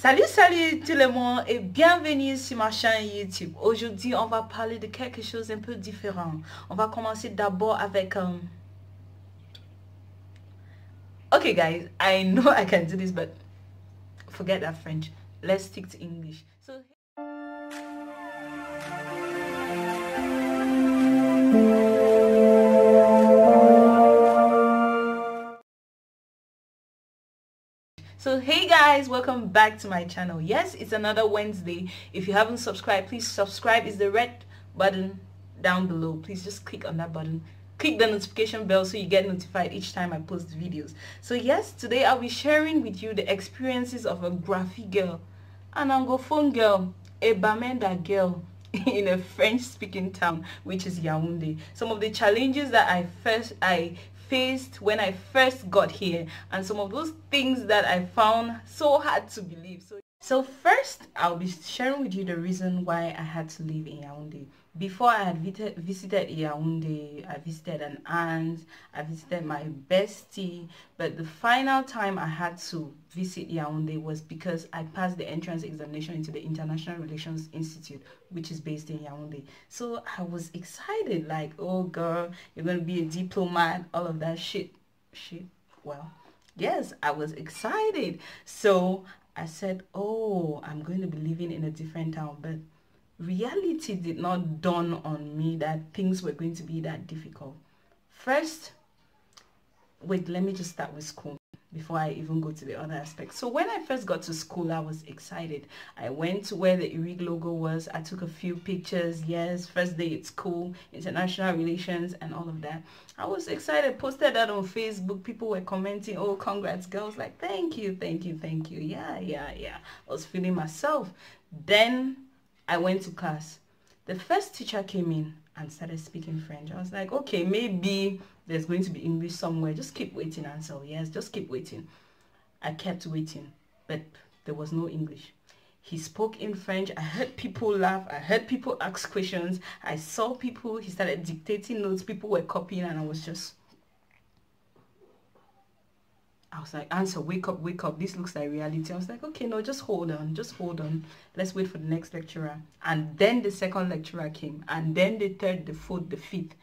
Salut tout le monde et bienvenue sur ma chaîne YouTube. Aujourd'hui, on va parler de quelque chose un peu différent. On va commencer d'abord avec... Okay guys, I know I can do this, but forget that French. Let's stick to English. So hey guys, welcome back to my channel. Yes, it's another Wednesday. If you haven't subscribed, please subscribe. It's the red button down below. Please just click on that button. Click the notification bell so you get notified each time I post videos. So yes, today I'll be sharing with you the experiences of a graffi girl, an Anglophone girl, a Bamenda girl in a French-speaking town, which is Yaoundé. Some of the challenges that I faced when I first got here, and some of those things that I found so hard to believe. So first, I'll be sharing with you the reason why I had to live in Yaoundé. Before I had visited Yaoundé, I visited an aunt, I visited my bestie, but the final time I had to visit Yaoundé was because I passed the entrance examination into the International Relations Institute, which is based in Yaoundé. So I was excited, like, oh girl, you're going to be a diplomat, all of that shit. Well, yes, I was excited. So I said, oh, I'm going to be living in a different town, but reality did not dawn on me that things were going to be that difficult. First, wait, let me just start with school before I even go to the other aspects. So when I first got to school, I was excited. I went to where the Enjoyyyy logo was. I took a few pictures. Yes, first day at school, international relations and all of that. I was excited, posted that on Facebook. People were commenting, oh, congrats girls, like thank you. Yeah. I was feeling myself. Then I went to class. The first teacher came in and started speaking French. I was like, okay, maybe there's going to be English somewhere. Just keep waiting, Ansel. Yes, just keep waiting. I kept waiting, but there was no English. He spoke in French. I heard people laugh. I heard people ask questions. I saw people. He started dictating notes. People were copying, and I was like, Answer, wake up. This looks like reality. I was like, okay, no, just hold on. Let's wait for the next lecturer. And then the second lecturer came. And then the third, the fourth, the fifth.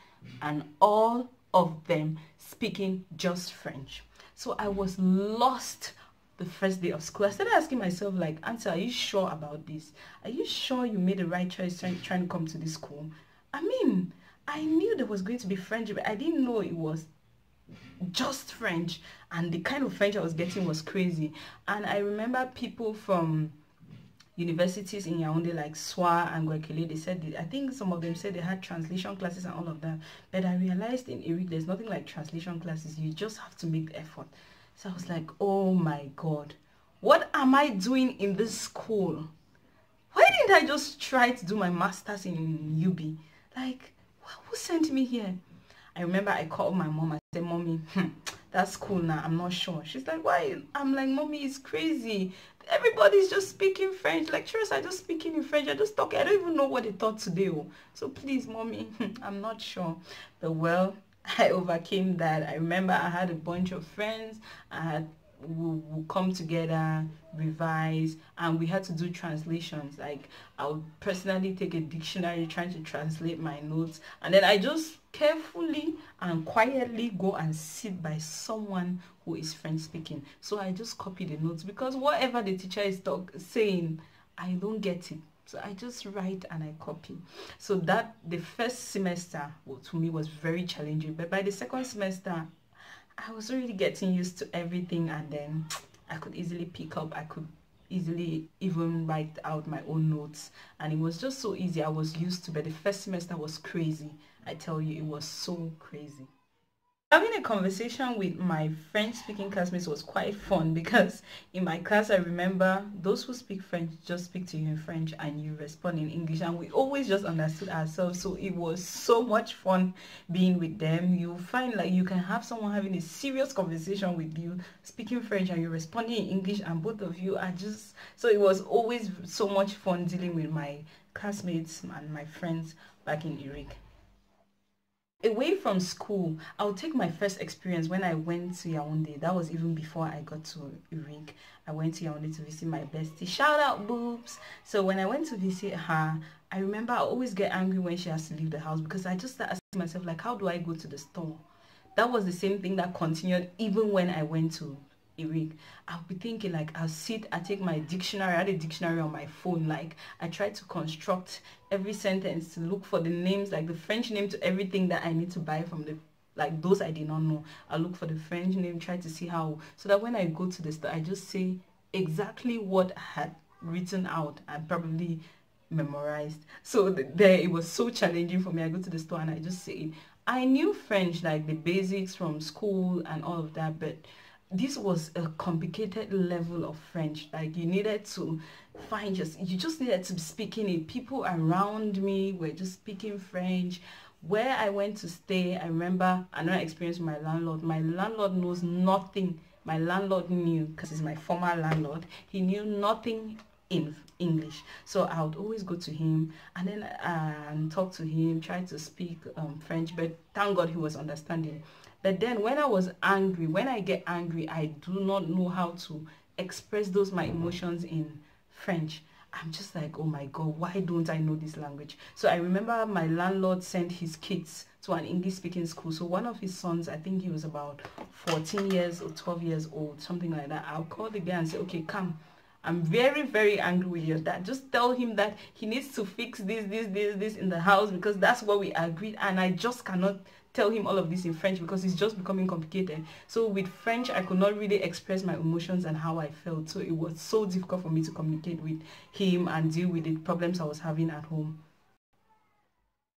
And all of them speaking just French. So I was lost the first day of school. I started asking myself, like, Answer, are you sure about this? Are you sure you made the right choice trying to come to this school? I mean, I knew there was going to be French, but I didn't know it was just French, and the kind of French I was getting was crazy. And I remember people from universities in Yaoundé like SWA and Guekele, they said, I think some of them said they had translation classes and all of that, but I realized in Enjoyyyy there's nothing like translation classes. You just have to make the effort. So I was like, oh my god, what am I doing in this school? Why didn't I just try to do my master's in UB? Like, who sent me here? I remember I called my mom. I said, Mommy, that's cool now. I'm not sure. She's like, why? I'm like, Mommy, it's crazy. Everybody's just speaking French. Lecturers are just speaking in French. I just talk. I don't even know what they taught today. So please, Mommy, I'm not sure. But well, I overcame that. I remember I had a bunch of friends. We'll come together, revise, and we had to do translations. Like, I would personally take a dictionary trying to translate my notes, and then I just carefully and quietly go and sit by someone who is French speaking. So I just copy the notes, because whatever the teacher is saying, I don't get it. So I just write and I copy. So that the first semester, well, to me was very challenging, but by the second semester I was really getting used to everything, and then I could easily pick up. I could easily even write out my own notes, and it was just so easy. I was used to, but the first semester was crazy. I tell you, it was so crazy. Having a conversation with my French-speaking classmates was quite fun, because in my class, I remember those who speak French just speak to you in French and you respond in English, and we always just understood ourselves. So it was so much fun being with them. You find like you can have someone having a serious conversation with you, speaking French, and you're responding in English, and both of you are just... So it was always so much fun dealing with my classmates and my friends back in Enjoyyyy. Away from school, I'll take my first experience when I went to Yaoundé. That was even before I got to Urik. I went to Yaoundé to visit my bestie. Shout out, boobs. So when I went to visit her, I remember I always get angry when she has to leave the house, because I just start asking myself, like, how do I go to the store? That was the same thing that continued even when I went to Urik. I'll be thinking, like, I take my dictionary. I had a dictionary on my phone. Like, I tried to construct every sentence to look for the names, like the French name to everything that I need to buy from the, like, those I did not know. I look for the French name, try to see how, so that when I go to the store, I just say exactly what I had written out and probably memorized. So there, it was so challenging for me. I go to the store and I just say it. I knew French, like the basics from school and all of that, but this was a complicated level of French. Like, you needed to you just needed to be speaking it. People around me were just speaking French. Where I went to stay, I remember another experience with my landlord. My landlord knows nothing. My landlord knew, because he's my former landlord, he knew nothing in English. So I would always go to him and then talk to him, try to speak French, but thank God he was understanding. But then when I was angry, when I get angry, I do not know how to express those my emotions in French. I'm just like, oh my God, why don't I know this language? So I remember my landlord sent his kids to an English speaking school. So one of his sons, I think he was about 14 years or 12 years old, something like that. I'll call the guy and say, okay, come. I'm very, very angry with your dad. Just tell him that he needs to fix this in the house, because that's what we agreed. And I just cannot tell him all of this in French because it's just becoming complicated. So with French, I could not really express my emotions and how I felt. So it was so difficult for me to communicate with him and deal with the problems I was having at home.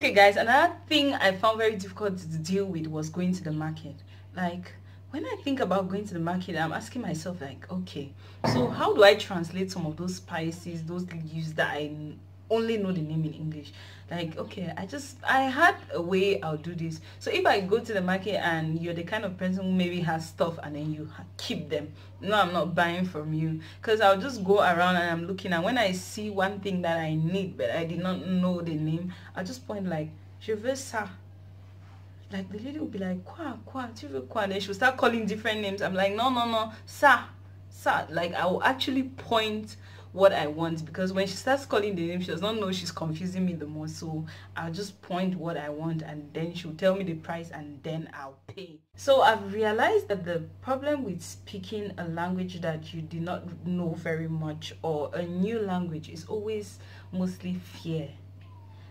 Okay guys, another thing I found very difficult to deal with was going to the market. Like, when I think about going to the market, I'm asking myself, like, okay, so how do I translate some of those spices, those leaves that I only know the name in English? Like, okay, I had a way I'll do this. So if I go to the market and you're the kind of person who maybe has stuff and then you keep them, no, I'm not buying from you, because I'll just go around and I'm looking, and when I see one thing that I need but I did not know the name, I'll just point like, je veux ça. Like, the lady will be like, quoi, tu veux quoi? And then she'll start calling different names. I'm like, no, ça. Like, I will actually point what I want, because when she starts calling the name, she does not know, she's confusing me the most. So I'll just point what I want, and then she'll tell me the price, and then I'll pay. So I've realized that the problem with speaking a language that you did not know very much, or a new language, is always mostly fear.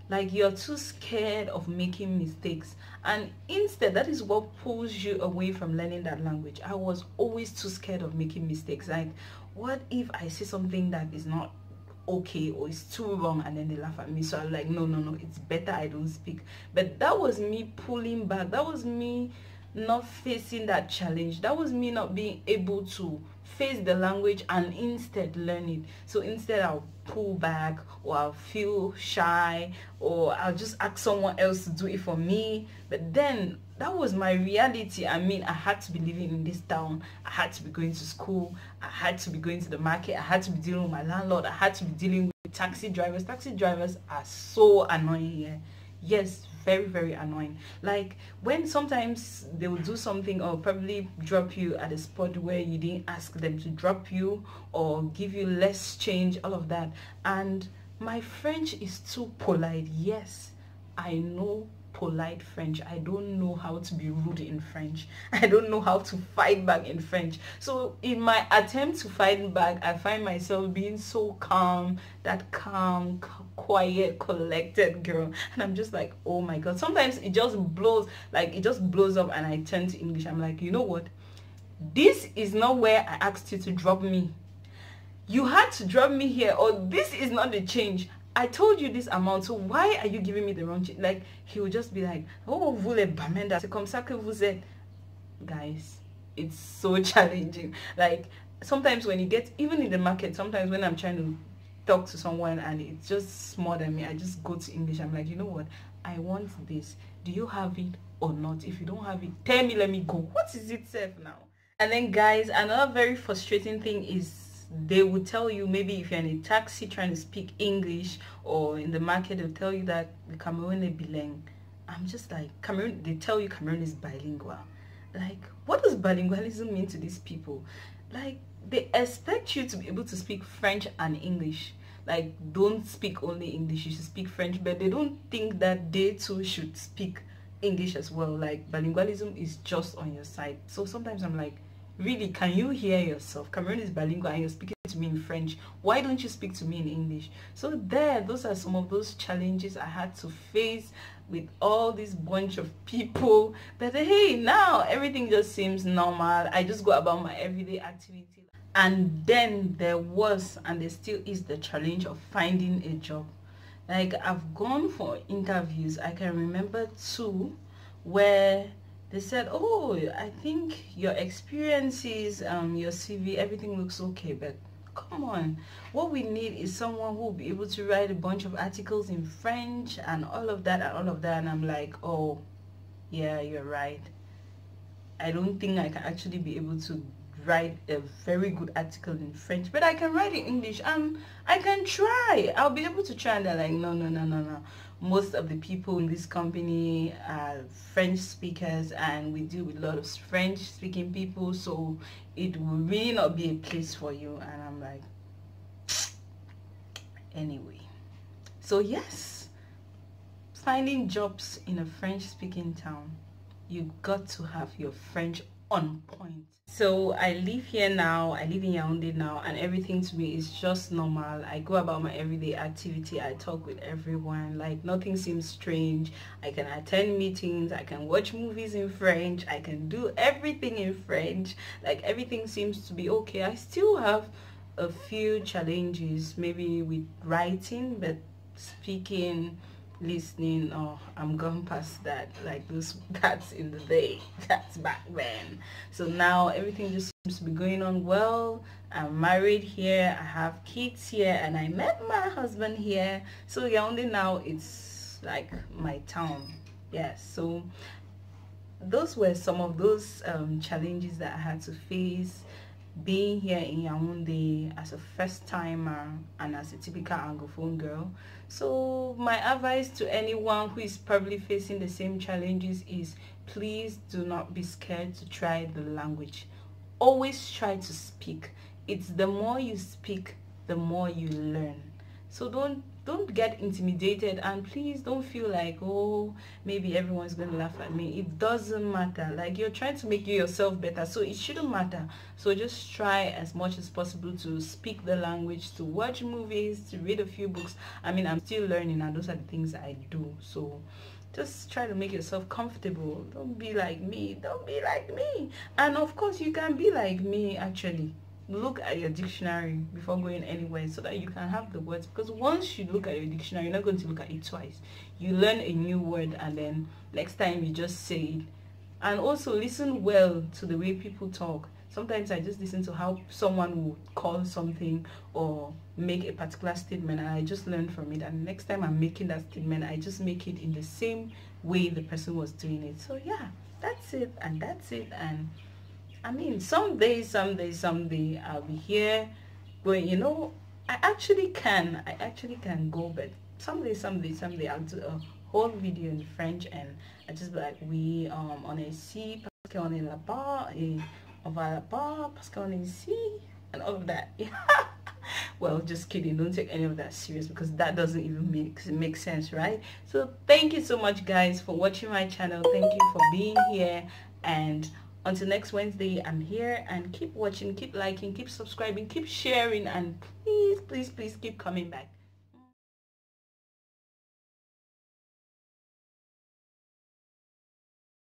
Like, you're too scared of making mistakes, and instead that is what pulls you away from learning that language. I was always too scared of making mistakes. Like, what if I say something that is not okay or is too wrong, and then they laugh at me? So I'm like, no, it's better I don't speak. But that was me pulling back. That was me not facing that challenge. That was me not being able to face the language and instead learn it. So instead I'll pull back, or I'll feel shy, or I'll just ask someone else to do it for me. But then that was my reality. I mean, I had to be living in this town, I had to be going to school, I had to be going to the market, I had to be dealing with my landlord, I had to be dealing with taxi drivers. Taxi drivers are so annoying here. Yes, very, very annoying. Like, when sometimes they will do something, or probably drop you at a spot where you didn't ask them to drop you, or give you less change, all of that. And my French is too polite. Yes, I know polite French. I don't know how to be rude in French. I don't know how to fight back in French. So in my attempt to fight back, I find myself being so calm, that calm, quiet, collected girl. And I'm just like, oh my God. Sometimes it just blows, like, it just blows up, and I turn to English. I'm like, you know what? This is not where I asked you to drop me. You had to drop me here, or this is not the change. I told you this amount, so why are you giving me the wrong change? Like, he would just be like, oh, vous les bamenda, c'est comme ça que vous êtes. Guys, it's so challenging. Like, sometimes when you get, even in the market, sometimes when I'm trying to talk to someone and it's just more than me, I just go to English. I'm like, you know what? I want this. Do you have it or not? If you don't have it, tell me, let me go. What is it safe now? And then, guys, another very frustrating thing is, they will tell you, maybe if you're in a taxi trying to speak English, or in the market, they'll tell you that the Cameroon bilang. I'm just like, Cameroon, they tell you Cameroon is bilingual. Like, what does bilingualism mean to these people? Like, they expect you to be able to speak French and English. Like, don't speak only English, you should speak French, but they don't think that they too should speak English as well. Like, bilingualism is just on your side. So sometimes I'm like, really, can you hear yourself? Cameroon is bilingual and you're speaking to me in French. Why don't you speak to me in English? So those are some of those challenges I had to face with all this bunch of people. But hey, now everything just seems normal. I just go about my everyday activity. And then there was, and there still is, the challenge of finding a job. Like, I've gone for interviews. I can remember 2 where they said, oh, I think your experiences, your CV, everything looks okay, but come on, what we need is someone who will be able to write a bunch of articles in French and all of that and all of that. And I'm like, oh yeah, you're right. I don't think I can actually be able to write a very good article in French, but I can write in English and I can try. I'll be able to try. And they're like, no, no, no, no, no. Most of the people in this company are French speakers, and we deal with a lot of French speaking people, so it will really not be a place for you. And I'm like, anyway. So yes, finding jobs in a French speaking town, you got to have your French on point. So I live here now, I live in Yaoundé now, and everything to me is just normal. I go about my everyday activity, I talk with everyone, like nothing seems strange. I can attend meetings, I can watch movies in French, I can do everything in French, like everything seems to be okay. I still have a few challenges, maybe with writing, but speaking, listening, oh, I'm gone past that. Like that's in the day, that's back then. So now everything just seems to be going on well. I'm married here, I have kids here, and I met my husband here. So Yaoundé now, it's like my town. Yes, so those were some of those challenges that I had to face being here in Yaoundé as a first timer and as a typical Anglophone girl. So my advice to anyone who is probably facing the same challenges is, please do not be scared to try the language. Always try to speak. It's the more you speak, the more you learn. So don't get intimidated, and please don't feel like, oh, maybe everyone's going to laugh at me. It doesn't matter. Like, you're trying to make yourself better, so it shouldn't matter. So just try as much as possible to speak the language, to watch movies, to read a few books. I mean, I'm still learning, and those are the things I do. So just try to make yourself comfortable. Don't be like me. Don't be like me. And of course, you can be like me, actually. Look at your dictionary before going anywhere so that you can have the words, because once you look at your dictionary, you're not going to look at it twice. You learn a new word, and then next time you just say it. And also listen well to the way people talk. Sometimes I just listen to how someone will call something or make a particular statement, and I just learn from it, and next time I'm making that statement, I just make it in the same way the person was doing it. So yeah, that's it, and that's it. And I mean, someday I'll be here going, you know, I actually can go, but someday I'll do a whole video in French, and I just be like, oui, on est ici parce qu'on est là-bas, et on va là-bas parce qu'on est ici, and all of that. Well, just kidding, don't take any of that serious, because that doesn't even make sense, right? So thank you so much, guys, for watching my channel. Thank you for being here, and until next Wednesday, I'm here, and keep watching, keep liking, keep subscribing, keep sharing, and please, please, please keep coming back.